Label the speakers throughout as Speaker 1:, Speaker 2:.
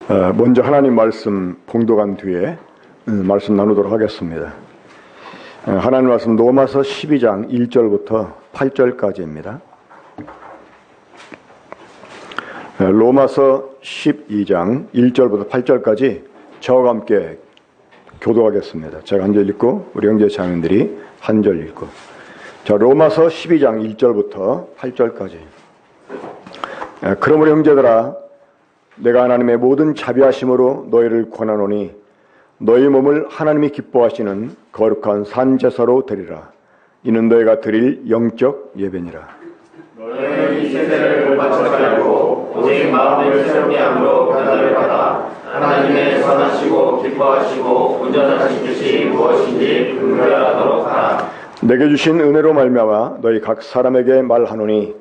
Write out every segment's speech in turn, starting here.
Speaker 1: 먼저 하나님 말씀 봉독한 뒤에 말씀 나누도록 하겠습니다. 하나님 말씀 로마서 12장 1절부터 8절까지입니다. 로마서 12장 1절부터 8절까지 저와 함께 교도하겠습니다. 제가 한 절 읽고 우리 형제 자매들이 한 절 읽고. 자, 로마서 12장 1절부터 8절까지. 그러므로 형제들아, 내가 하나님의 모든 자비하심으로 너희를 권하노니 너희 몸을 하나님이 기뻐하시는 거룩한 산 제사로 드리라. 이는 너희가 드릴 영적 예배니라.
Speaker 2: 너희는 이 세대를 못 바쳐가지고 오직 마음을 새롭게 함으로 변화를 받아 하나님의 선하시고 기뻐하시고 온전하신 뜻이 무엇인지 분별하도록 하라.
Speaker 1: 내게 주신 은혜로 말미암아 너희 각 사람에게 말하노니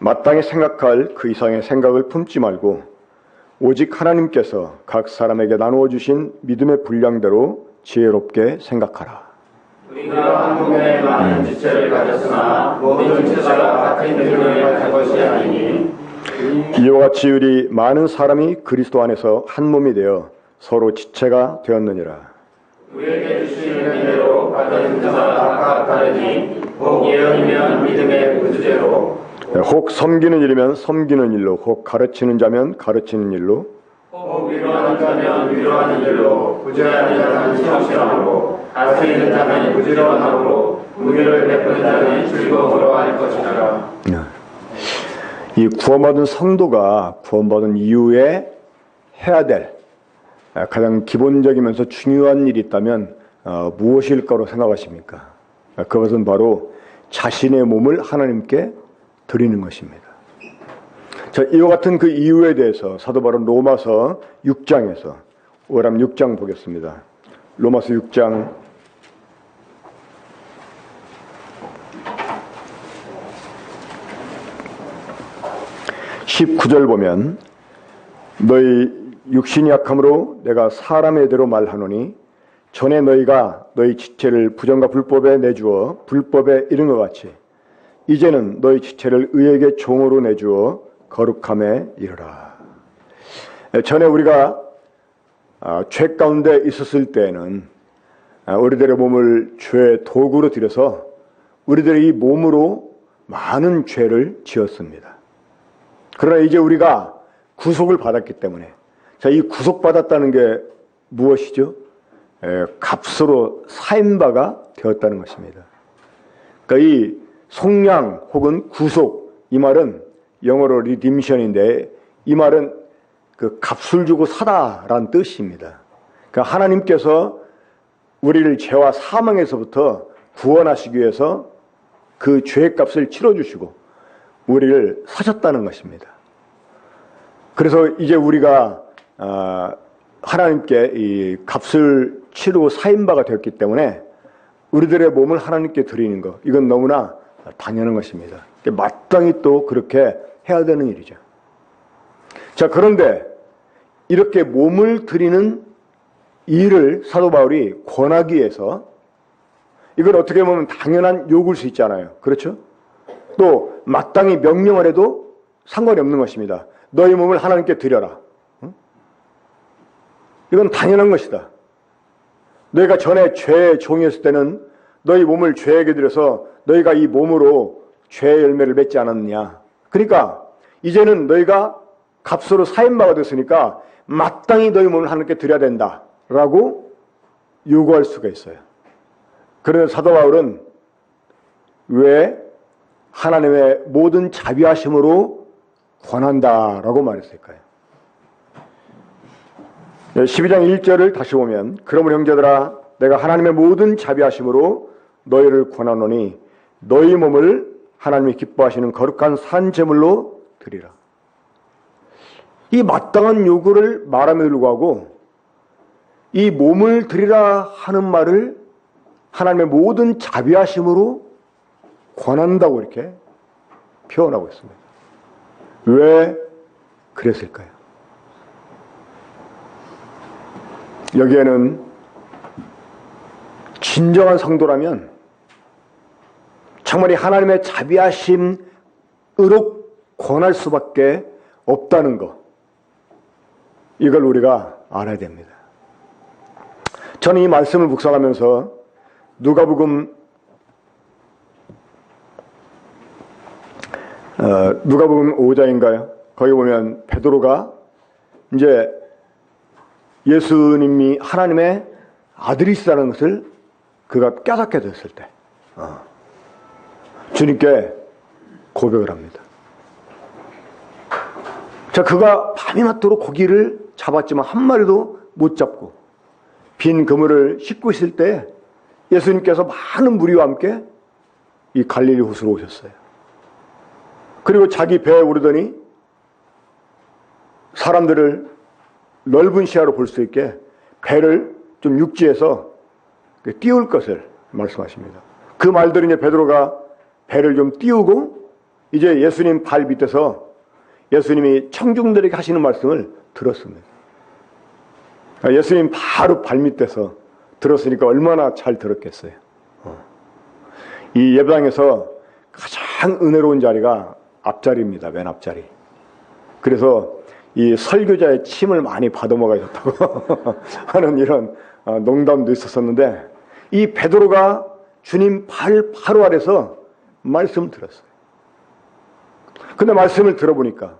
Speaker 1: 마땅히 생각할 그 이상의 생각을 품지 말고 오직 하나님께서 각 사람에게 나누어 주신 믿음의 분량대로 지혜롭게 생각하라.
Speaker 2: 우리가 한 몸에 많은 지체를 가졌으나 모든 지체가 같은 기능을 가진 것이 아니니
Speaker 1: 이와 같이 우리 많은 사람이 그리스도 안에서 한 몸이 되어 서로 지체가 되었느니라.
Speaker 2: 우리에게 주신 은혜로 받은 자가 각각 다르니 혹 예언이면 믿음의 그 주제로
Speaker 1: 혹 섬기는 일이면 섬기는 일로, 혹 가르치는 자면 가르치는 일로,
Speaker 2: 혹 위로하는 자면 위로하는 일로, 구제하는 자는 시험시험으로, 다스리는 자는 부지런함으로, 무기를 베푸는 자는 즐거움으로 할 것이라.
Speaker 1: 이 구원받은 성도가 구원받은 이후에 해야 될 가장 기본적이면서 중요한 일이 있다면 무엇일까로 생각하십니까? 그것은 바로 자신의 몸을 하나님께 드리는 것입니다. 자, 이와 같은 그 이유에 대해서 사도 바울 로마서 6장에서 오람 6장 보겠습니다. 로마서 6장 19절 보면 너희 육신이 약함으로 내가 사람의 대로 말하노니 전에 너희가 너희 지체를 부정과 불법에 내주어 불법에 이른 것 같이 이제는 너희 지체를 의에게 종으로 내주어 거룩함에 이르라. 전에 우리가 죄 가운데 있었을 때에는 우리들의 몸을 죄의 도구로 들여서 우리들의 이 몸으로 많은 죄를 지었습니다. 그러나 이제 우리가 구속을 받았기 때문에, 자, 이 구속받았다는 게 무엇이죠? 값으로 사인바가 되었다는 것입니다. 그러니까 이 속량 혹은 구속, 이 말은 영어로 리딤션인데 이 말은 그 값을 주고 사다라는 뜻입니다. 그러니까 하나님께서 우리를 죄와 사망에서부터 구원하시기 위해서 그 죄의 값을 치러주시고 우리를 사셨다는 것입니다. 그래서 이제 우리가 하나님께 이 값을 치르고 사인바가 되었기 때문에 우리들의 몸을 하나님께 드리는 것, 이건 너무나 당연한 것입니다. 마땅히 또 그렇게 해야 되는 일이죠. 자, 그런데 이렇게 몸을 드리는 일을 사도 바울이 권하기 위해서 이걸 어떻게 보면 당연한 요구일 수 있잖아요. 그렇죠? 또 마땅히 명령을 해도 상관이 없는 것입니다. 너희 몸을 하나님께 드려라. 이건 당연한 것이다. 너희가 전에 죄의 종이었을 때는 너희 몸을 죄에게 드려서 너희가 이 몸으로 죄의 열매를 맺지 않았느냐. 그러니까 이제는 너희가 값으로 사인바가 됐으니까 마땅히 너희 몸을 하나님께 드려야 된다라고 요구할 수가 있어요. 그래서 사도 바울은 왜 하나님의 모든 자비하심으로 권한다라고 말했을까요? 12장 1절을 다시 보면 그러므로 형제들아, 내가 하나님의 모든 자비하심으로 너희를 권하노니 너희 몸을 하나님이 기뻐하시는 거룩한 산 제물로 드리라. 이 마땅한 요구를 말함에도 불구하고 이 몸을 드리라 하는 말을 하나님의 모든 자비하심으로 권한다고 이렇게 표현하고 있습니다. 왜 그랬을까요? 여기에는 진정한 성도라면 정말 이 하나님의 자비하심으로 권할 수밖에 없다는 것, 이걸 우리가 알아야 됩니다. 저는 이 말씀을 묵상하면서 누가복음 5장인가요? 거기 보면 베드로가 이제 예수님이 하나님의 아들이시라는 것을 그가 깨닫게 됐을 때 주님께 고백을 합니다. 자, 그가 밤이 맞도록 고기를 잡았지만 한 마리도 못 잡고 빈 그물을 싣고 있을 때 예수님께서 많은 무리와 함께 이 갈릴리 호수로 오셨어요. 그리고 자기 배에 오르더니 사람들을 넓은 시야로 볼 수 있게 배를 좀 육지에서 띄울 것을 말씀하십니다. 그 말들은 이제 베드로가 배를 좀 띄우고 이제 예수님 발 밑에서 예수님이 청중들에게 하시는 말씀을 들었습니다. 예수님 바로 발 밑에서 들었으니까 얼마나 잘 들었겠어요. 이 예배당에서 가장 은혜로운 자리가 앞자리입니다. 맨 앞자리. 그래서 이 설교자의 침을 많이 받아먹어야 좋다고 하는 이런 농담도 있었었는데 이 베드로가 주님 발 바로 아래서 말씀을 들었어요. 근데 말씀을 들어보니까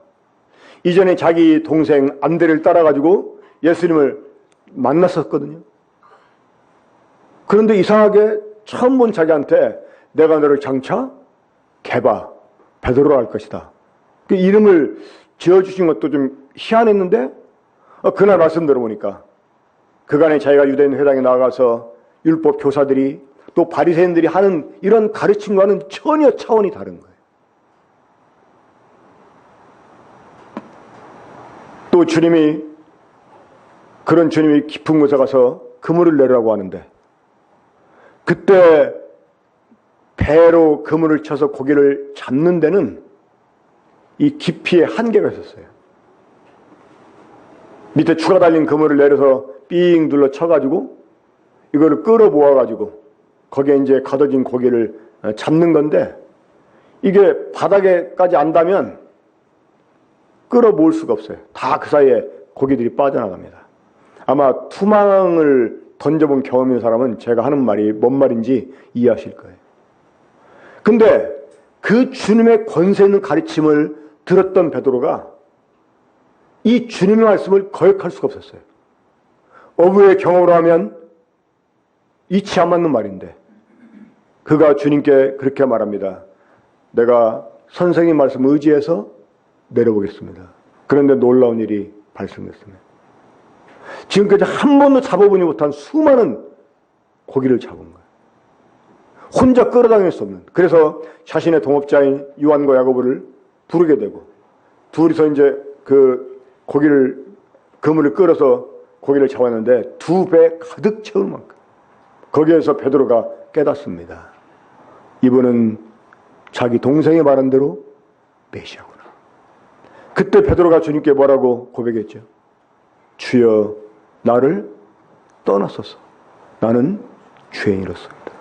Speaker 1: 이전에 자기 동생 안드레를 따라가지고 예수님을 만났었거든요. 그런데 이상하게 처음 본 자기한테 내가 너를 장차 게바 베드로라 할 것이다. 그 이름을 지어주신 것도 좀 희한했는데 그날 말씀 들어보니까 그간에 자기가 유대인 회당에 나가서 율법 교사들이 또 바리새인들이 하는 이런 가르침과는 전혀 차원이 다른 거예요. 또 주님이 그런 주님이 깊은 곳에 가서 그물을 내라고 하는데 그때 배로 그물을 쳐서 고기를 잡는 데는 이 깊이에 한계가 있었어요. 밑에 추가 달린 그물을 내려서 삥 눌러 쳐가지고 이거를 끌어 모아가지고 거기에 이제 가둬진 고기를 잡는 건데 이게 바닥에까지 안다면 끌어 모을 수가 없어요. 다 그 사이에 고기들이 빠져나갑니다. 아마 투망을 던져본 경험 있는 사람은 제가 하는 말이 뭔 말인지 이해하실 거예요. 근데 그 주님의 권세 있는 가르침을 들었던 베드로가 이 주님의 말씀을 거역할 수가 없었어요. 어부의 경험으로 하면 이치 안 맞는 말인데 그가 주님께 그렇게 말합니다. 내가 선생님 말씀 의지해서 내려보겠습니다. 그런데 놀라운 일이 발생했습니다. 지금까지 한 번도 잡아보지 못한 수많은 고기를 잡은 거예요. 혼자 끌어당길 수 없는. 그래서 자신의 동업자인 요한과 야고보를 부르게 되고 둘이서 이제 그 고기를 그물을 끌어서 고기를 잡았는데 2배 가득 채울 만큼. 거기에서 베드로가 깨닫습니다. 이분은 자기 동생이 말한 대로 메시아구나. 그때 베드로가 주님께 뭐라고 고백했죠? 주여 나를 떠나소서. 나는 죄인이로소이다.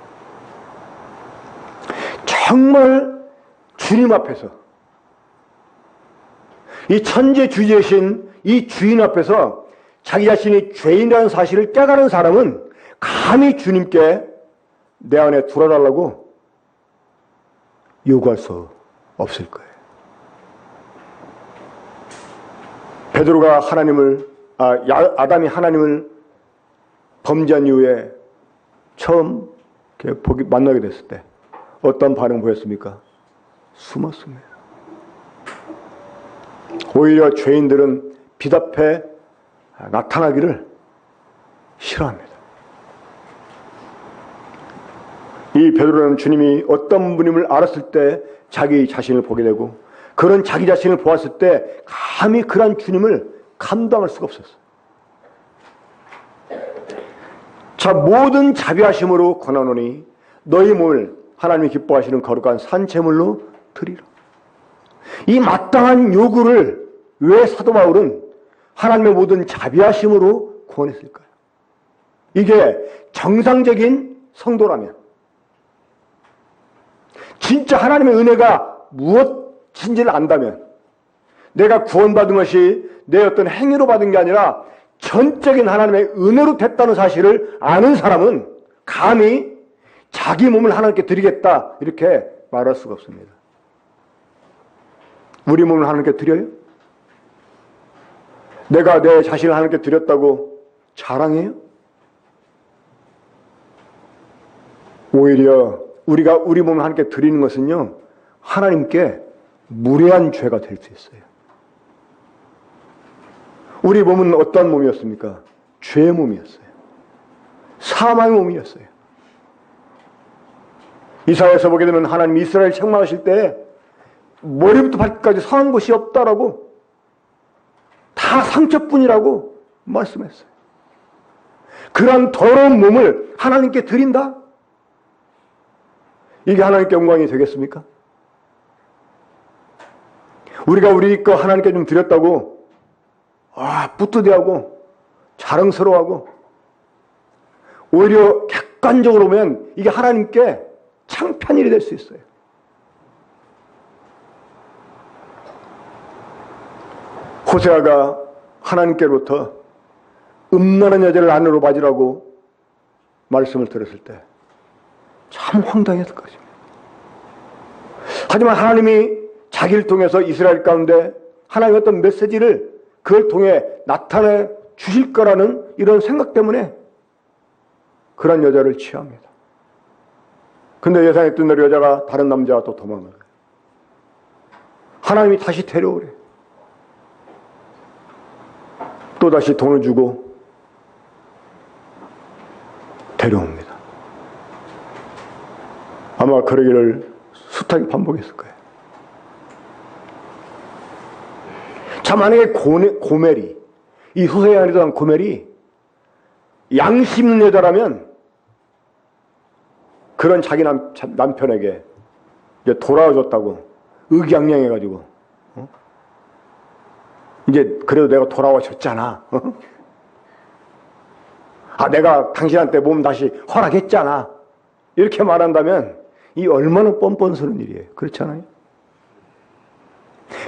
Speaker 1: 정말 주님 앞에서 이 천재주제신 이 주인 앞에서 자기 자신이 죄인이라는 사실을 깨달은 사람은 감히 주님께 내 안에 들어달라고 요구할 수 없을 거예요. 베드로가 아담이 하나님을 범죄한 이후에 처음 만나게 됐을 때 어떤 반응 보였습니까? 숨었습니다. 오히려 죄인들은 빛 앞에 나타나기를 싫어합니다. 이 베드로는 주님이 어떤 분임을 알았을 때 자기 자신을 보게 되고 그런 자기 자신을 보았을 때 감히 그런 주님을 감당할 수가 없었어요. 자, 모든 자비하심으로 권하노니 너희 몸을 하나님이 기뻐하시는 거룩한 산채물로 드리라. 이 마땅한 요구를 왜 사도 바울은 하나님의 모든 자비하심으로 권했을까요? 이게 정상적인 성도라면 진짜 하나님의 은혜가 무엇인지를 안다면 내가 구원받은 것이 내 어떤 행위로 받은 게 아니라 전적인 하나님의 은혜로 됐다는 사실을 아는 사람은 감히 자기 몸을 하나님께 드리겠다 이렇게 말할 수가 없습니다. 우리 몸을 하나님께 드려요? 내가 내 자신을 하나님께 드렸다고 자랑해요? 오히려 우리가 우리 몸을 하나님께 드리는 것은요, 하나님께 무례한 죄가 될 수 있어요. 우리 몸은 어떤 몸이었습니까? 죄의 몸이었어요. 사망의 몸이었어요. 이사야에서 보게 되면 하나님 이스라엘 책망하실 때 머리부터 발끝까지 상한 것이 없다라고, 다 상처뿐이라고 말씀했어요. 그런 더러운 몸을 하나님께 드린다? 이게 하나님께 영광이 되겠습니까? 우리가 우리 거 하나님께 좀 드렸다고 뿌듯해하고 자랑스러워하고, 오히려 객관적으로 보면 이게 하나님께 창피한 일이 될 수 있어요. 호세아가 하나님께로부터 음란한 여자를 아내로 맞으라고 말씀을 들었을 때 참 황당했을 것입니다. 하지만 하나님이 자기를 통해서 이스라엘 가운데 하나님의 어떤 메시지를 그걸 통해 나타내 주실 거라는 이런 생각 때문에 그런 여자를 취합니다. 근데 예상했던 대로 여자가 다른 남자와 또 도망을 가요. 하나님이 다시 데려오래. 또 다시 돈을 주고 데려옵니다. 아마 그러기를 숱하게 반복했을 거예요. 자, 만약에 고멜이, 이 후세에 아니던 고멜이 양심 있는 여자라면 그런 자기 남편에게 이제 돌아와줬다고 의기양양해가지고, 이제 그래도 내가 돌아와줬잖아. 내가 당신한테 몸 다시 허락했잖아. 이렇게 말한다면 이 얼마나 뻔뻔스러운 일이에요. 그렇지 않아요?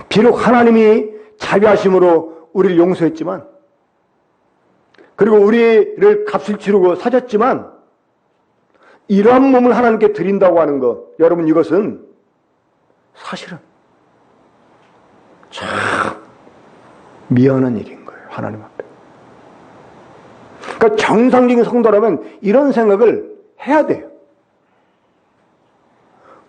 Speaker 1: 비록 하나님이 자비하심으로 우리를 용서했지만, 그리고 우리를 값을 치르고 사셨지만, 이러한 몸을 하나님께 드린다고 하는 것, 여러분, 이것은 사실은 참 미안한 일인 거예요. 하나님 앞에. 그러니까 정상적인 성도라면 이런 생각을 해야 돼요.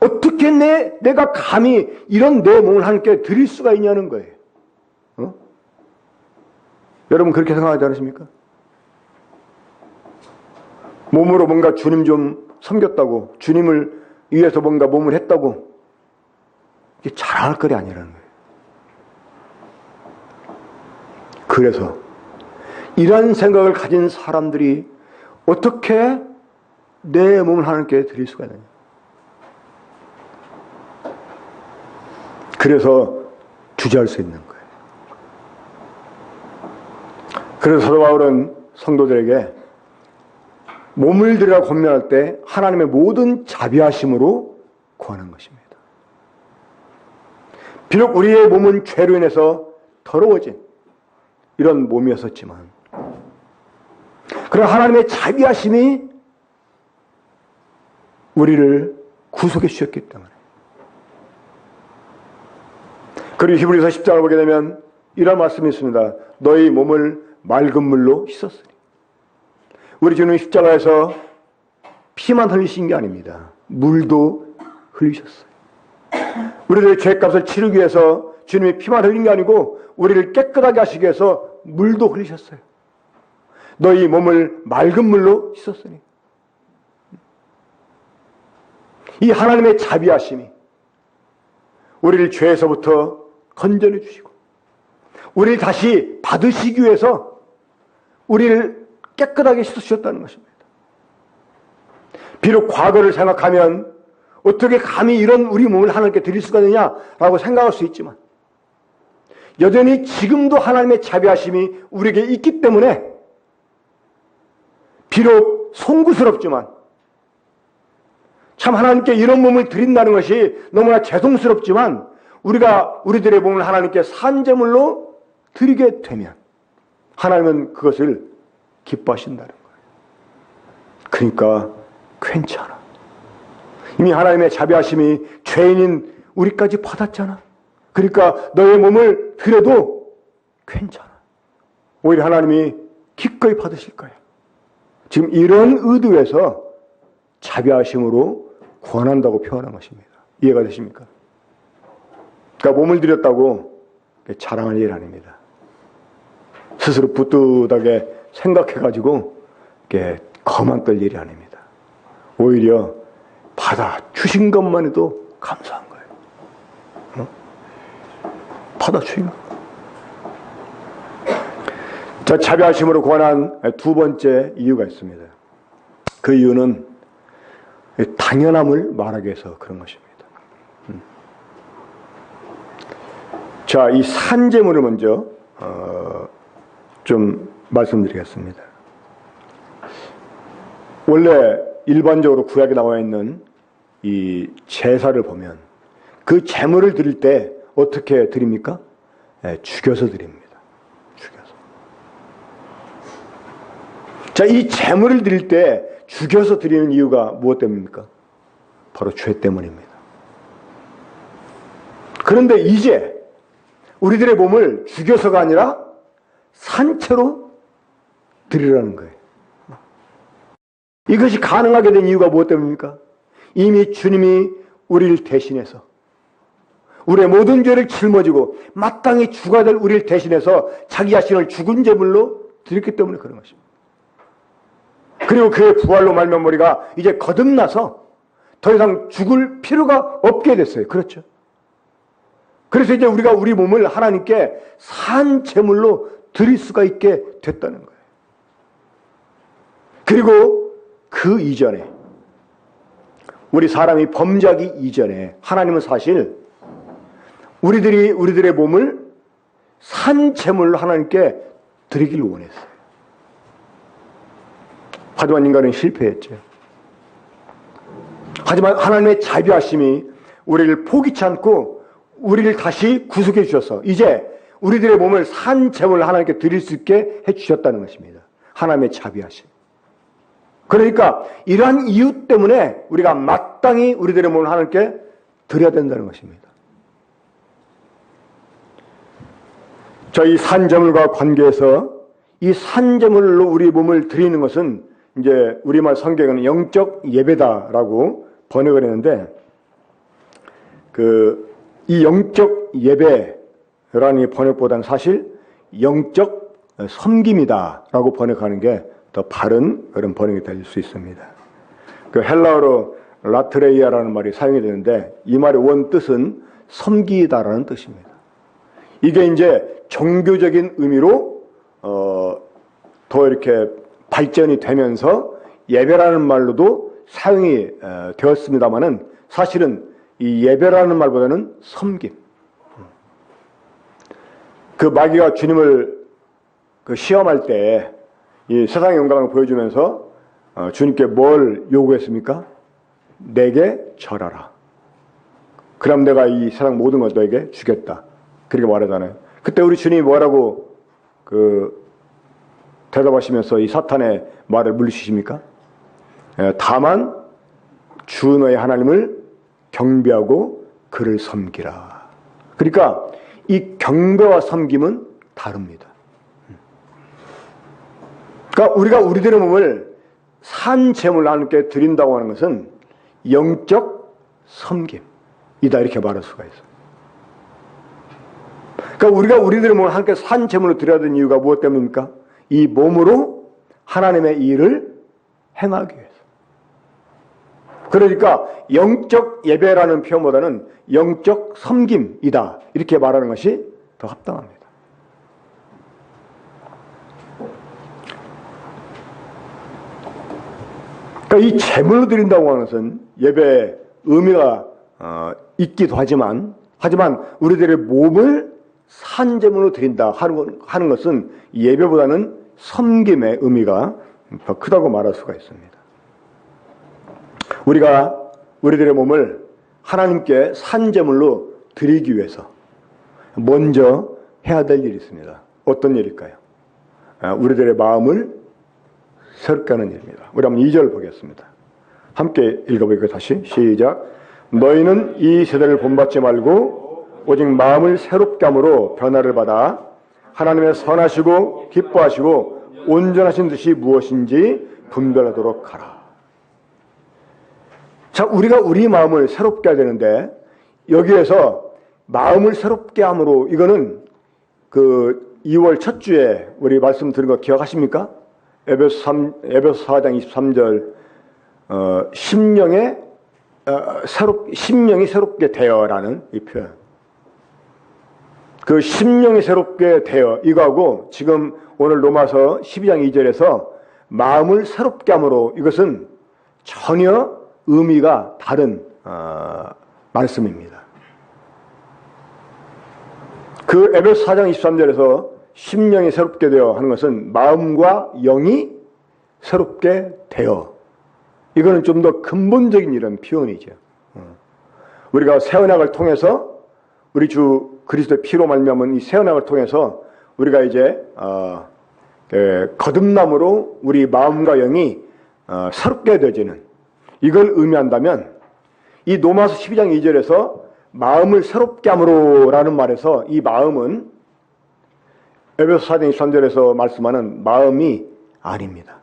Speaker 1: 어떻게 내가 감히 이런 내 몸을 하나님께 드릴 수가 있냐는 거예요. 여러분 그렇게 생각하지 않으십니까? 몸으로 뭔가 주님 좀 섬겼다고, 주님을 위해서 뭔가 몸을 했다고, 이게 자랑할 거리 아니라는 거예요. 그래서 이런 생각을 가진 사람들이 어떻게 내 몸을 하나님께 드릴 수가 있느냐. 그래서 주저할 수 있는 거예요. 그래서 사도 바울은 성도들에게 몸을 드리라 권면할 때 하나님의 모든 자비하심으로 구하는 것입니다. 비록 우리의 몸은 죄로 인해서 더러워진 이런 몸이었었지만, 그러나 하나님의 자비하심이 우리를 구속해 주셨기 때문에. 그리고 히브리서 10장을 보게 되면 이런 말씀이 있습니다. 너희 몸을 맑은 물로 씻었으니. 우리 주님 십자가에서 피만 흘리신 게 아닙니다. 물도 흘리셨어요. 우리들의 죄값을 치르기 위해서 주님이 피만 흘린 게 아니고 우리를 깨끗하게 하시기 위해서 물도 흘리셨어요. 너희 몸을 맑은 물로 씻었으니. 이 하나님의 자비하심이 우리를 죄에서부터 건져내 주시고 우리를 다시 받으시기 위해서 우리를 깨끗하게 씻으셨다는 것입니다. 비록 과거를 생각하면 어떻게 감히 이런 우리 몸을 하나님께 드릴 수가 있느냐라고 생각할 수 있지만, 여전히 지금도 하나님의 자비하심이 우리에게 있기 때문에 비록 송구스럽지만, 참 하나님께 이런 몸을 드린다는 것이 너무나 죄송스럽지만 우리가 우리들의 몸을 하나님께 산제물로 드리게 되면 하나님은 그것을 기뻐하신다는 거예요. 그러니까 괜찮아. 이미 하나님의 자비하심이 죄인인 우리까지 받았잖아. 그러니까 너의 몸을 드려도 괜찮아. 오히려 하나님이 기꺼이 받으실 거야. 지금 이런 의도에서 자비하심으로 구원한다고 표현한 것입니다. 이해가 되십니까? 그러니까 몸을 드렸다고 자랑할 일 아닙니다. 스스로 부뚜하게 생각해가지고 거만 떨 일이 아닙니다. 오히려 받아 주신 것만 해도 감사한 거예요. 받아 주신 것. 자, 자비하심으로 구원한 두 번째 이유가 있습니다. 그 이유는 당연함을 말하기 위해서 그런 것입니다. 자, 이 산제물을 먼저 좀 말씀드리겠습니다. 원래 일반적으로 구약에 나와 있는 이 제사를 보면 그 제물을 드릴 때 어떻게 드립니까? 죽여서 드립니다. 죽여서. 자, 이 제물을 드릴 때 죽여서 드리는 이유가 무엇 때문입니까? 바로 죄 때문입니다. 그런데 이제 우리들의 몸을 죽여서가 아니라 산채로 드리라는 거예요. 이것이 가능하게 된 이유가 무엇 때문입니까? 이미 주님이 우리를 대신해서 우리의 모든 죄를 짊어지고 마땅히 죽어야 될 우리를 대신해서 자기 자신을 죽은 제물로 드렸기 때문에 그런 것입니다. 그리고 그의 부활로 말미암아 우리가 이제 거듭나서 더 이상 죽을 필요가 없게 됐어요. 그렇죠? 그래서 이제 우리가 우리 몸을 하나님께 산 제물로 드릴 수가 있게 됐다는 거예요. 그리고 그 이전에 우리 사람이 범죄하기 이전에 하나님은 사실 우리들의 몸을 산 제물로 하나님께 드리기를 원했어요. 하지만 인간은 실패했죠. 하지만 하나님의 자비하심이 우리를 포기치 않고 우리를 다시 구속해 주셔서 이제 우리들의 몸을 산 제물로 하나님께 드릴 수 있게 해주셨다는 것입니다. 하나님의 자비하심. 그러니까 이러한 이유 때문에 우리가 마땅히 우리들의 몸을 하나님께 드려야 된다는 것입니다. 저희 산제물과 관계에서 이 산제물로 우리 몸을 드리는 것은 이제 우리말 성경에는 영적 예배다라고 번역을 했는데 이 영적 예배라는 번역보다는 사실 영적 섬김이다라고 번역하는 게 더 바른 그런 번역이 될 수 있습니다. 그 헬라어로 라트레이아라는 말이 사용이 되는데 이 말의 원 뜻은 섬기다라는 뜻입니다. 이게 이제 종교적인 의미로 더 이렇게 발전이 되면서 예배라는 말로도 사용이 되었습니다만은 사실은 이 예배라는 말보다는 섬김. 그 마귀가 주님을 시험할 때 이 세상의 영광을 보여주면서 주님께 뭘 요구했습니까? 내게 절하라. 그럼 내가 이 세상 모든 것 너에게 주겠다. 그렇게 말하잖아요. 그때 우리 주님이 뭐라고 대답하시면서 이 사탄의 말을 물리치십니까? 다만 주 너의 하나님을 경배하고 그를 섬기라. 그러니까 이 경배와 섬김은 다릅니다. 그러니까 우리가 우리들의 몸을 산 제물로 하나님께 드린다고 하는 것은 영적 섬김이다 이렇게 말할 수가 있어요. 그러니까 우리가 우리들의 몸을 하나님께 산 제물로 드려야 되는 이유가 무엇 때문입니까? 이 몸으로 하나님의 일을 행하기 위해서. 그러니까 영적 예배라는 표현보다는 영적 섬김이다 이렇게 말하는 것이 더 합당합니다. 그러니까 이 제물로 드린다고 하는 것은 예배의 의미가 있기도 하지만 우리들의 몸을 산 제물로 드린다 하는 것은 예배보다는 섬김의 의미가 더 크다고 말할 수가 있습니다. 우리가 우리들의 몸을 하나님께 산 제물로 드리기 위해서 먼저 해야 될 일이 있습니다. 어떤 일일까요? 우리들의 마음을 새롭게 하는 일입니다. 우리 한번 2절 보겠습니다. 함께 읽어보겠습니다. 다시 시작. 너희는 이 세대를 본받지 말고 오직 마음을 새롭게 함으로 변화를 받아 하나님의 선하시고 기뻐하시고 온전하신 뜻이 무엇인지 분별하도록 하라. 자, 우리가 우리 마음을 새롭게 해야 되는데 여기에서 마음을 새롭게 함으로 이거는 그 2월 첫 주에 우리 말씀 드린 거 기억하십니까? 에베소 4장 23절 심령이 새롭게 되어라는 이 표현. 그 심령이 새롭게 되어 이거하고 지금 오늘 로마서 12장 2절에서 마음을 새롭게 함으로 이것은 전혀 의미가 다른 말씀입니다. 그 에베소 4장 23절에서 심령이 새롭게 되어 하는 것은 마음과 영이 새롭게 되어, 이거는 좀 더 근본적인 이런 표현이죠. 우리가 새 언약을 통해서 우리 주 그리스도의 피로 말미암은 이 새 언약을 통해서 우리가 이제 거듭남으로 우리 마음과 영이 새롭게 되어지는, 이걸 의미한다면 이 로마서 12장 2절에서 마음을 새롭게 함으로 라는 말에서 이 마음은 에베소 4장 23절에서 말씀하는 마음이 아닙니다.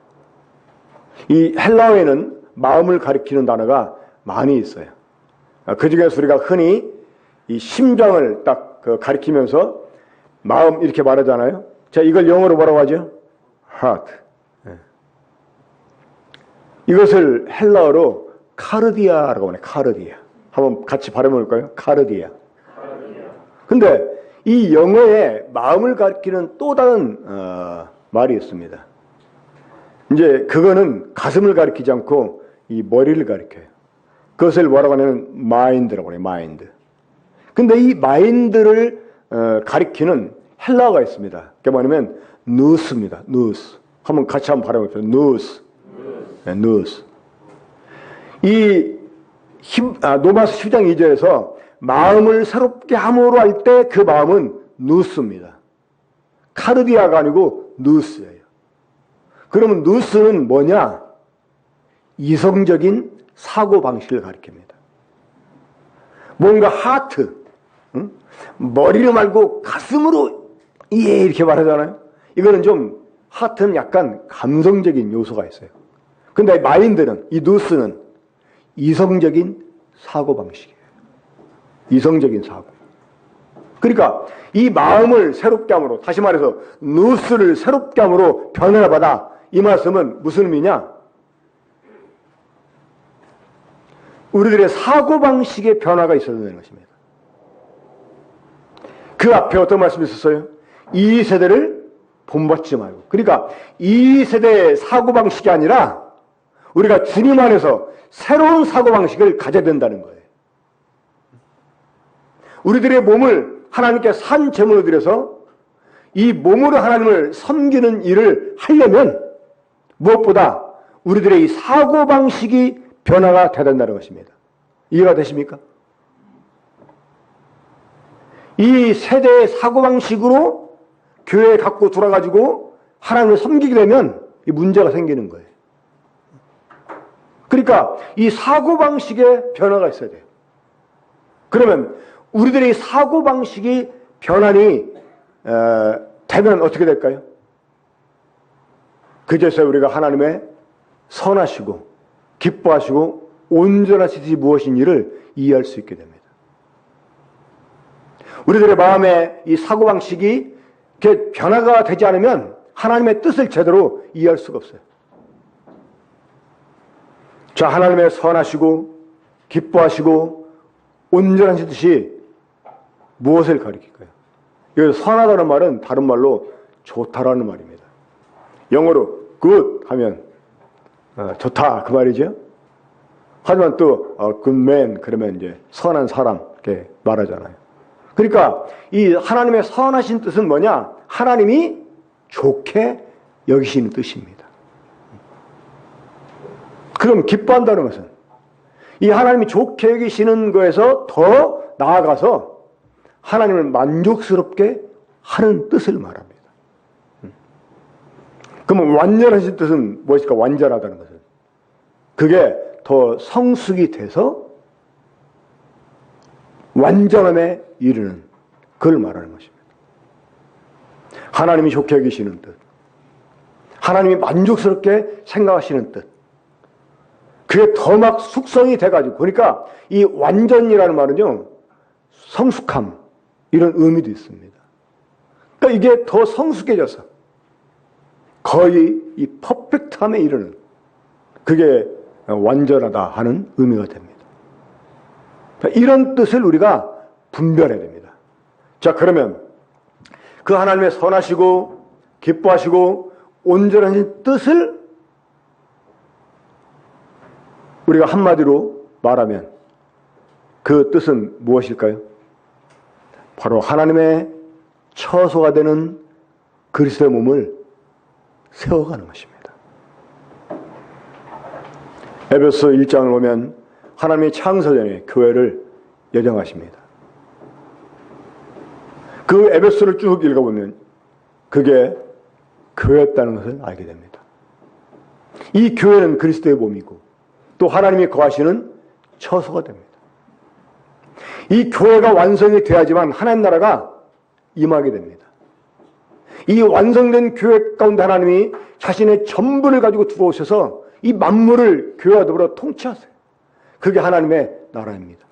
Speaker 1: 이 헬라어에는 마음을 가리키는 단어가 많이 있어요. 그 중에서 우리가 흔히 이 심장을 딱 가리키면서 마음 이렇게 말하잖아요. 자, 이걸 영어로 뭐라고 하죠? heart. 이것을 헬라어로 카르디아라고 하네. 카르디아. 한번 같이 발음해 볼까요? 카르디아. 근데 이 영어에 마음을 가리키는 또 다른 말이 있습니다. 이제 그거는 가슴을 가리키지 않고 이 머리를 가리켜요. 그것을 뭐라고 하냐면 마인드라고 해요. 마인드. 근데 이 마인드를 가리키는 헬라어가 있습니다. 그게 뭐냐면 누스입니다. 누스. 한번 같이 한번 발음해 보세요. 누스. 네, 누스. 로마서 10장 2절에서 마음을 새롭게 함으로 할 때 그 마음은 누스입니다. 카르디아가 아니고 누스예요. 그러면 누스는 뭐냐? 이성적인 사고방식을 가리킵니다. 뭔가 하트, 머리로 말고 가슴으로 이렇게 말하잖아요. 이거는 좀, 하트는 약간 감성적인 요소가 있어요. 근데 마인드는, 이 누스는 이성적인 사고방식이에요. 이성적인 사고. 그러니까 이 마음을 새롭게 함으로, 다시 말해서 누스를 새롭게 함으로 변화를 받아, 이 말씀은 무슨 의미냐? 우리들의 사고방식의 변화가 있어야 되는 것입니다. 그 앞에 어떤 말씀이 있었어요? 이 세대를 본받지 말고. 그러니까 이 세대의 사고방식이 아니라 우리가 주님 안에서 새로운 사고방식을 가져야 된다는 거예요. 우리들의 몸을 하나님께 산 제물로 드려서 이 몸으로 하나님을 섬기는 일을 하려면 무엇보다 우리들의 이 사고방식이 변화가 돼야 된다는 것입니다. 이해가 되십니까? 이 세대의 사고방식으로 교회에 갖고 돌아가지고 하나님을 섬기게 되면 이 문제가 생기는 거예요. 그러니까 이 사고방식에 변화가 있어야 돼요. 그러면 우리들의 사고방식이 변환이 되면 어떻게 될까요? 그제서 우리가 하나님의 선하시고 기뻐하시고 온전하신 뜻이 무엇인지를 이해할 수 있게 됩니다. 우리들의 마음에 이 사고방식이 이렇게 변화가 되지 않으면 하나님의 뜻을 제대로 이해할 수가 없어요. 자, 하나님의 선하시고 기뻐하시고 온전하신 뜻이 무엇을 가리킬까요? 여기서 선하다는 말은 다른 말로 좋다라는 말입니다. 영어로 good 하면 좋다 그 말이죠. 하지만 또 good man 그러면 이제 선한 사람 이렇게 말하잖아요. 그러니까 이 하나님의 선하신 뜻은 뭐냐? 하나님이 좋게 여기시는 뜻입니다. 그럼 기뻐한다는 것은 이 하나님이 좋게 여기시는 거에서 더 나아가서 하나님을 만족스럽게 하는 뜻을 말합니다. 그러면 완전하신 뜻은 무엇일까? 완전하다는 것은 그게 더 성숙이 돼서 완전함에 이르는 그걸 말하는 것입니다. 하나님이 좋게 여기시는 뜻, 하나님이 만족스럽게 생각하시는 뜻, 그게 더 막 숙성이 돼가지고, 그러니까 이 완전이라는 말은요, 성숙함 이런 의미도 있습니다. 그러니까 이게 더 성숙해져서 거의 이 퍼펙트함에 이르는, 그게 완전하다 하는 의미가 됩니다. 이런 뜻을 우리가 분별해야 됩니다. 자, 그러면 그 하나님의 선하시고 기뻐하시고 온전하신 뜻을 우리가 한마디로 말하면 그 뜻은 무엇일까요? 바로 하나님의 처소가 되는 그리스도의 몸을 세워가는 것입니다. 에베소 1장을 보면 하나님이 창세전에 교회를 예정하십니다. 그 에베소를 쭉 읽어보면 그게 교회였다는 것을 알게 됩니다. 이 교회는 그리스도의 몸이고 또 하나님이 거하시는 처소가 됩니다. 이 교회가 완성이 돼야지만 하나님 나라가 임하게 됩니다. 이 완성된 교회 가운데 하나님이 자신의 전부를 가지고 들어오셔서 이 만물을 교회와 더불어 통치하세요. 그게 하나님의 나라입니다.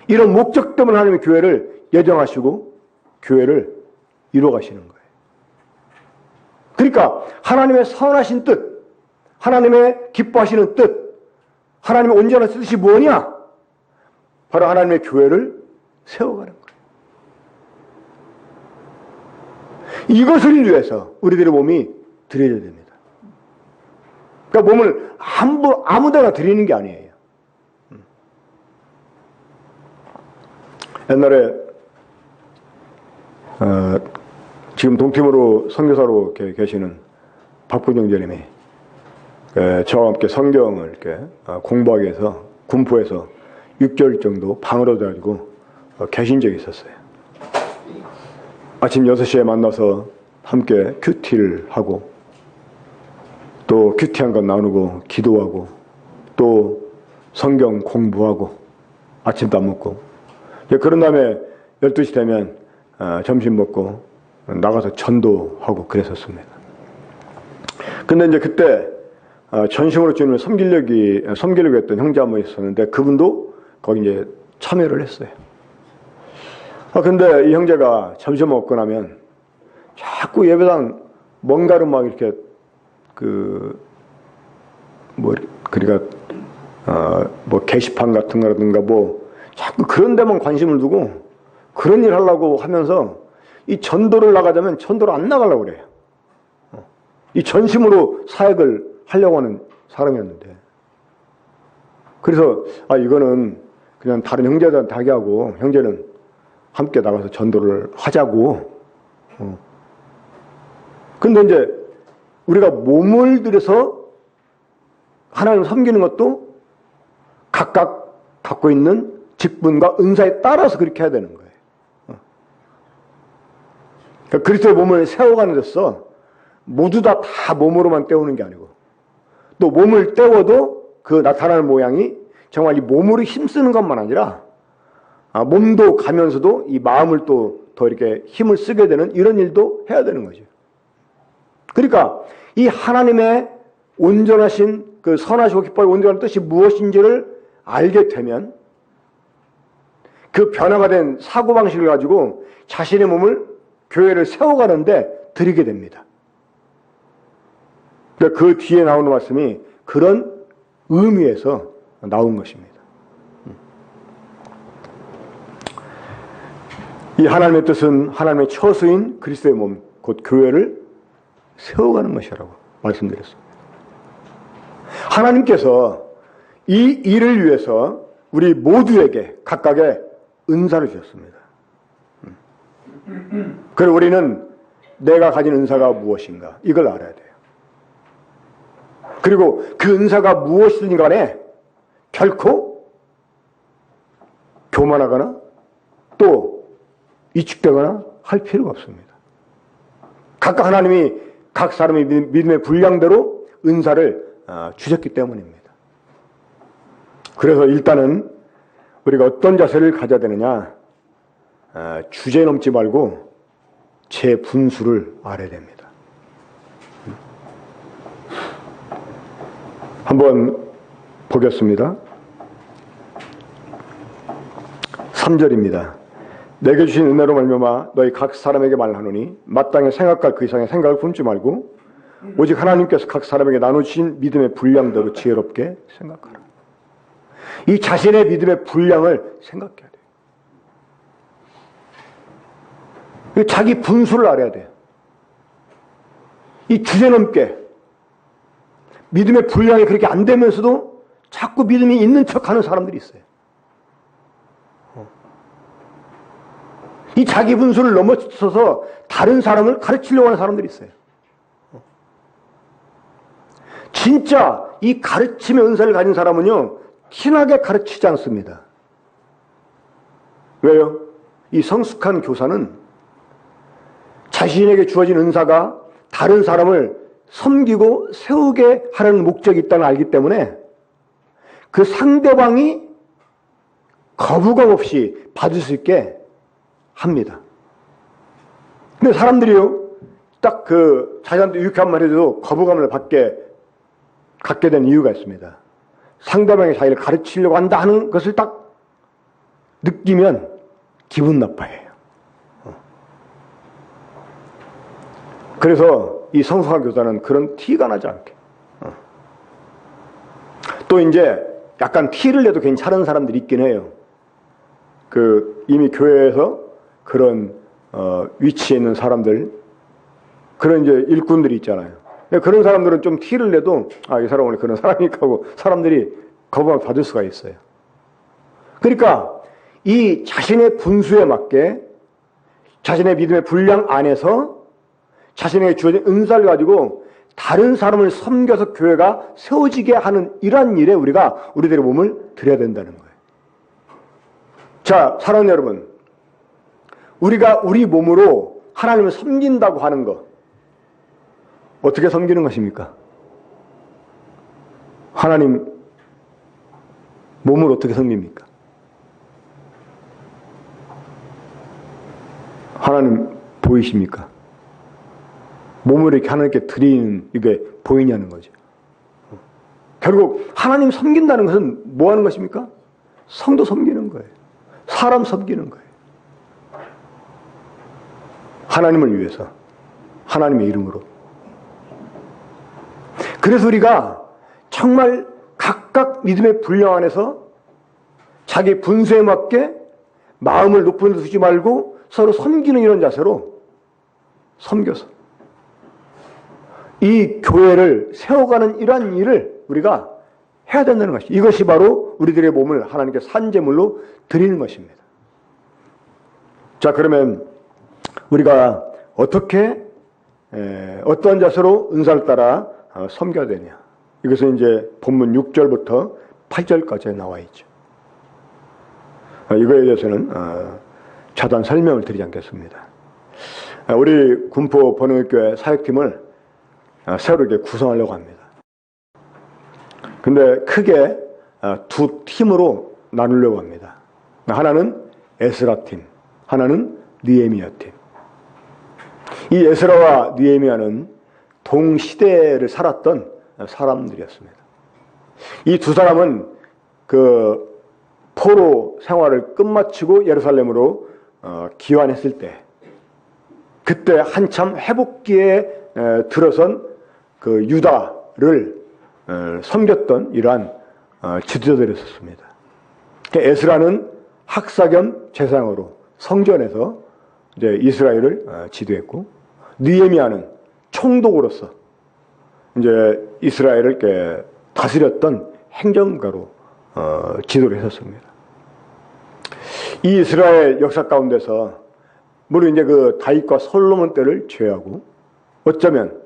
Speaker 1: 이런 목적 때문에 하나님의 교회를 예정하시고 교회를 이루어가시는 거예요. 그러니까 하나님의 선하신 뜻, 하나님의 기뻐하시는 뜻, 하나님의 온전한 뜻이 뭐냐? 바로 하나님의 교회를 세워가는 거예요. 이것을 위해서 우리들의 몸이 드려야 됩니다. 그러니까 몸을 아무데나 드리는 게 아니에요. 옛날에 지금 동팀으로 선교사로 이렇게 계시는 박부정 교님이 저와 함께 성경을 이렇게 공부하기 위해서 군포에서 6개월 정도 방으로 가지고 계신 적이 있었어요. 아침 6시에 만나서 함께 큐티를 하고 또 큐티한 것 나누고 기도하고 또 성경 공부하고 아침도 안 먹고 그런 다음에 12시 되면 점심 먹고 나가서 전도하고 그랬었습니다. 근데 이제 그때 전심으로 주님을 섬기려고 했던 형제 한 분 있었는데 그분도 거기 이제 참여를 했어요. 근데 이 형제가 점심 먹고 나면 자꾸 예배당 뭔가를 막 이렇게 그러니까 뭐 게시판 같은 거라든가 뭐 자꾸 그런 데만 관심을 두고 그런 일 하려고 하면서 이 전도를 나가자면 전도를 안 나가려고 그래요. 이 전심으로 사역을 하려고 하는 사람이었는데 그래서 이거는 그냥 다른 형제들한테 하게 하고 형제는 함께 나가서 전도를 하자고. 근데 이제 우리가 몸을 들여서 하나님을 섬기는 것도 각각 갖고 있는 직분과 은사에 따라서 그렇게 해야 되는 거예요. 그러니까 그리스도의 몸을 세워가는 데서 모두 다 몸으로만 때우는 게 아니고 또 몸을 때워도 그 나타나는 모양이 정말 이 몸으로 힘쓰는 것만 아니라 몸도 가면서도 이 마음을 또 더 이렇게 힘을 쓰게 되는 이런 일도 해야 되는 거죠. 그러니까 이 하나님의 온전하신 그 선하시고 기뻐하고 온전한 뜻이 무엇인지를 알게 되면 그 변화가 된 사고방식을 가지고 자신의 몸을 교회를 세워가는데 드리게 됩니다. 그러니까 그 뒤에 나오는 말씀이 그런 의미에서 나온 것입니다. 이 하나님의 뜻은 하나님의 처소인 그리스도의 몸, 곧 교회를 세워가는 것이라고 말씀드렸습니다. 하나님께서 이 일을 위해서 우리 모두에게 각각의 은사를 주셨습니다. 그리고 우리는 내가 가진 은사가 무엇인가 이걸 알아야 돼요. 그리고 그 은사가 무엇이든 간에 결코 교만하거나 또 위축되거나 할 필요가 없습니다. 각각 하나님이 각 사람의 믿음의 분량대로 은사를 주셨기 때문입니다. 그래서 일단은 우리가 어떤 자세를 가져야 되느냐, 주제 넘지 말고 제 분수를 알아야 됩니다. 한번 보겠습니다. 3절입니다. 내게 주신 은혜로 말미암아 너희 각 사람에게 말하노니 마땅히 생각할 그 이상의 생각을 품지 말고 오직 하나님께서 각 사람에게 나누신 믿음의 분량대로 지혜롭게 생각하라. 이 자신의 믿음의 분량을 생각해야 돼요. 자기 분수를 알아야 돼요. 이 주제넘게 믿음의 분량이 그렇게 안 되면서도 자꾸 믿음이 있는 척하는 사람들이 있어요. 이 자기 분수를 넘어서서 다른 사람을 가르치려고 하는 사람들이 있어요. 진짜 이 가르침의 은사를 가진 사람은요, 티나게 가르치지 않습니다. 왜요? 이 성숙한 교사는 자신에게 주어진 은사가 다른 사람을 섬기고 세우게 하려는 목적이 있다는 걸 알기 때문에 그 상대방이 거부감 없이 받을 수 있게 합니다. 근데 사람들이요, 딱 자기한테 유익한 말 해도 거부감을 갖게 된 이유가 있습니다. 상대방이 자기를 가르치려고 한다 하는 것을 딱 느끼면 기분 나빠해요. 그래서 이 성숙한 교사는 그런 티가 나지 않게. 또 이제 약간 티를 내도 괜찮은 사람들이 있긴 해요. 이미 교회에서 그런 위치에 있는 사람들, 그런 이제 일꾼들이 있잖아요. 그런 사람들은 좀 티를 내도 이 사람 원래 그런 사람이니까 하고 사람들이 거부감을 받을 수가 있어요. 그러니까 이 자신의 분수에 맞게 자신의 믿음의 분량 안에서 자신에게 주어진 은사를 가지고 다른 사람을 섬겨서 교회가 세워지게 하는 이러한 일에 우리가 우리들의 몸을 들여야 된다는 거예요. 자, 사랑하는 여러분, 우리가 우리 몸으로 하나님을 섬긴다고 하는 것, 어떻게 섬기는 것입니까? 하나님 몸을 어떻게 섬깁니까? 하나님 보이십니까? 몸을 이렇게 하나님께 드리는 이게 보이냐는 거죠. 결국 하나님 섬긴다는 것은 뭐 하는 것입니까? 성도 섬기는 거예요. 사람 섬기는 거예요. 하나님을 위해서, 하나님의 이름으로. 그래서 우리가 정말 각각 믿음의 분량 안에서 자기 분수에 맞게 마음을 높은 데 두지 말고 서로 섬기는 이런 자세로 섬겨서 이 교회를 세워가는 이러한 일을 우리가 해야 된다는 것이죠. 이것이 바로 우리들의 몸을 하나님께 산제물로 드리는 것입니다. 자, 그러면 우리가 어떻게 어떠한 자세로 은사를 따라 섬겨야 되냐. 이것은 이제 본문 6절부터 8절까지 나와 있죠. 이거에 대해서는 자세한 설명을 드리지 않겠습니다. 우리 군포 번영교회 사역팀을 새로 이렇게 구성하려고 합니다. 근데 크게 두 팀으로 나누려고 합니다. 하나는 에스라 팀, 하나는 느헤미야 팀. 이 에스라와 느헤미야는 동시대를 살았던 사람들이었습니다. 이 두 사람은 포로 생활을 끝마치고 예루살렘으로 귀환했을 때, 그때 한참 회복기에 들어선 유다를 섬겼던 이러한 지도자들이었습니다. 에스라는 학사 겸 제사장으로 성전에서 이제 이스라엘을 지도했고, 느헤미야는 총독으로서 이제 이스라엘을 이렇게 다스렸던 행정가로 지도를 했었습니다. 이 이스라엘 역사 가운데서 물론 이제 다윗과 솔로몬 때를 제외하고 어쩌면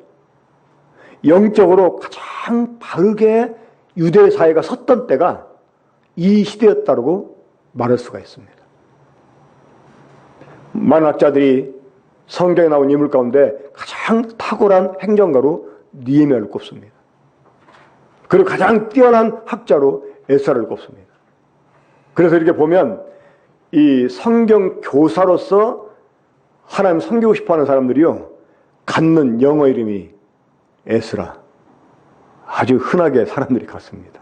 Speaker 1: 영적으로 가장 바르게 유대 사회가 섰던 때가 이 시대였다고 말할 수가 있습니다. 많은 학자들이 성경에 나온 인물 가운데 가장 탁월한 행정가로 느헤미야를 꼽습니다. 그리고 가장 뛰어난 학자로 에스라를 꼽습니다. 그래서 이렇게 보면 이 성경 교사로서 하나님 섬기고 싶어하는 사람들이요, 갖는 영어 이름이 에스라. 아주 흔하게 사람들이 갖습니다.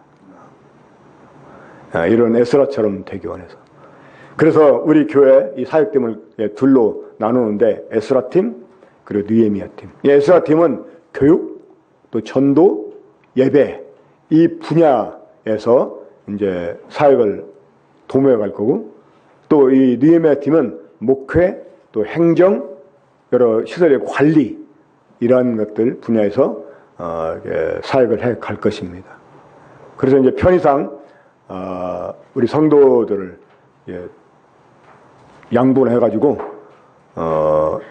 Speaker 1: 이런 에스라처럼 되기 원해서. 그래서 우리 교회 이 사역팀을 둘로 나누는데 에스라 팀 그리고 느헤미야 팀. 이 에스라 팀은 교육, 또 전도, 예배 이 분야에서 이제 사역을 도모해 갈 거고, 또 이 느헤미야 팀은 목회, 또 행정, 여러 시설의 관리 이러한 것들 분야에서 사역을 해 갈 것입니다. 그래서 이제 편의상 우리 성도들을 양분을 해가지고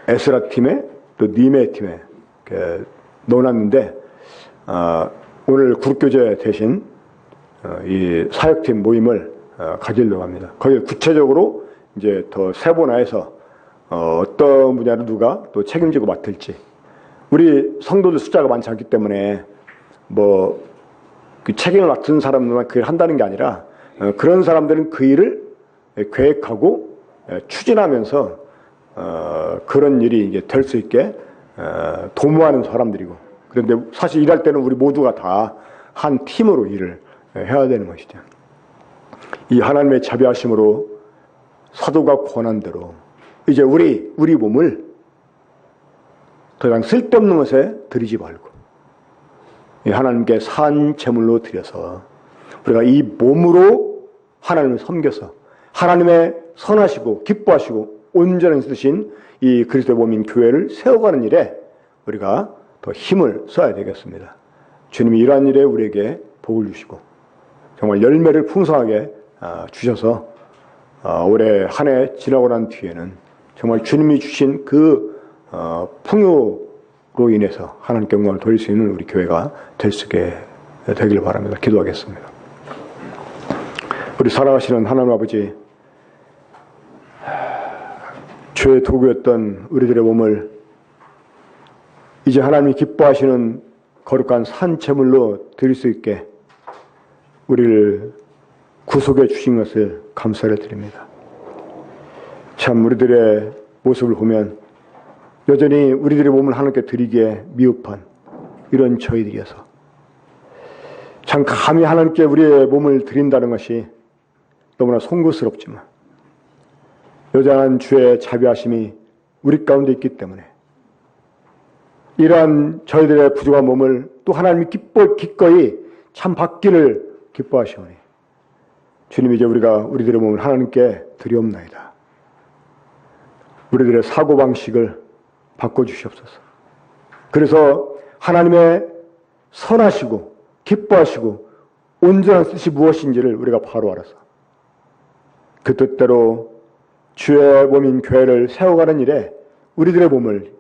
Speaker 1: 에스라 팀에 또 느헤미야 팀에 넣어놨는데, 오늘 그룹교제 대신 이 사역팀 모임을 가지려고 합니다. 거기에 구체적으로 이제 더 세분화해서 어떤 분야를 누가 또 책임지고 맡을지. 우리 성도들 숫자가 많지 않기 때문에 뭐 그 책임을 맡은 사람들만 그 일을 한다는 게 아니라 그런 사람들은 그 일을 계획하고 추진하면서 그런 일이 이제 될 수 있게 도모하는 사람들이고, 그런데 사실 일할 때는 우리 모두가 다 한 팀으로 일을 해야 되는 것이죠. 이 하나님의 자비하심으로 사도가 권한 대로 이제 우리 몸을 더 이상 쓸데없는 것에 들이지 말고 하나님께 산 제물로 드려서 우리가 이 몸으로 하나님을 섬겨서 하나님의 선하시고 기뻐하시고 온전히 쓰신 이 그리스도의 몸인 교회를 세워가는 일에 우리가 더 힘을 써야 되겠습니다. 주님이 이러한 일에 우리에게 복을 주시고 정말 열매를 풍성하게 주셔서 올해 한 해 지나고 난 뒤에는 정말 주님이 주신 그 풍요로 인해서 하나님께 영광을 돌릴 수 있는 우리 교회가 될 수 있게 되기를 바랍니다. 기도하겠습니다. 우리 사랑하시는 하나님 아버지, 죄의 도구였던 우리들의 몸을 이제 하나님이 기뻐하시는 거룩한 산제물로 드릴 수 있게 우리를 구속해 주신 것을 감사를 드립니다. 참 우리들의 모습을 보면 여전히 우리들의 몸을 하나님께 드리기에 미흡한 이런 저희들이어서 참 감히 하나님께 우리의 몸을 드린다는 것이 너무나 송구스럽지만 여전한 주의 자비하심이 우리 가운데 있기 때문에 이러한 저희들의 부족한 몸을 또 하나님이 기꺼이 참 받기를 기뻐하시오니 주님, 이제 우리가 우리들의 몸을 하나님께 드리옵나이다. 우리들의 사고방식을 바꿔주시옵소서. 그래서 하나님의 선하시고 기뻐하시고 온전한 뜻이 무엇인지를 우리가 바로 알아서 그 뜻대로 주의 몸인 교회를 세워가는 일에 우리들의 몸을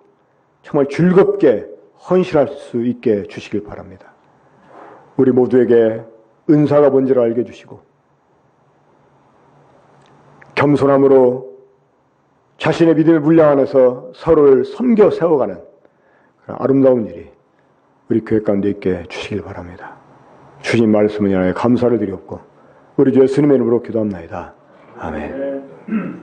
Speaker 1: 정말 즐겁게 헌신할 수 있게 주시길 바랍니다. 우리 모두에게 은사가 뭔지를 알게 해주시고 겸손함으로 자신의 믿음의 분량 안에서 서로를 섬겨 세워가는 그런 아름다운 일이 우리 교회 가운데 있게 주시길 바랍니다. 주님 말씀을 인하여 감사를 드리옵고 우리 주 예수님의 이름으로 기도합나이다. 아멘.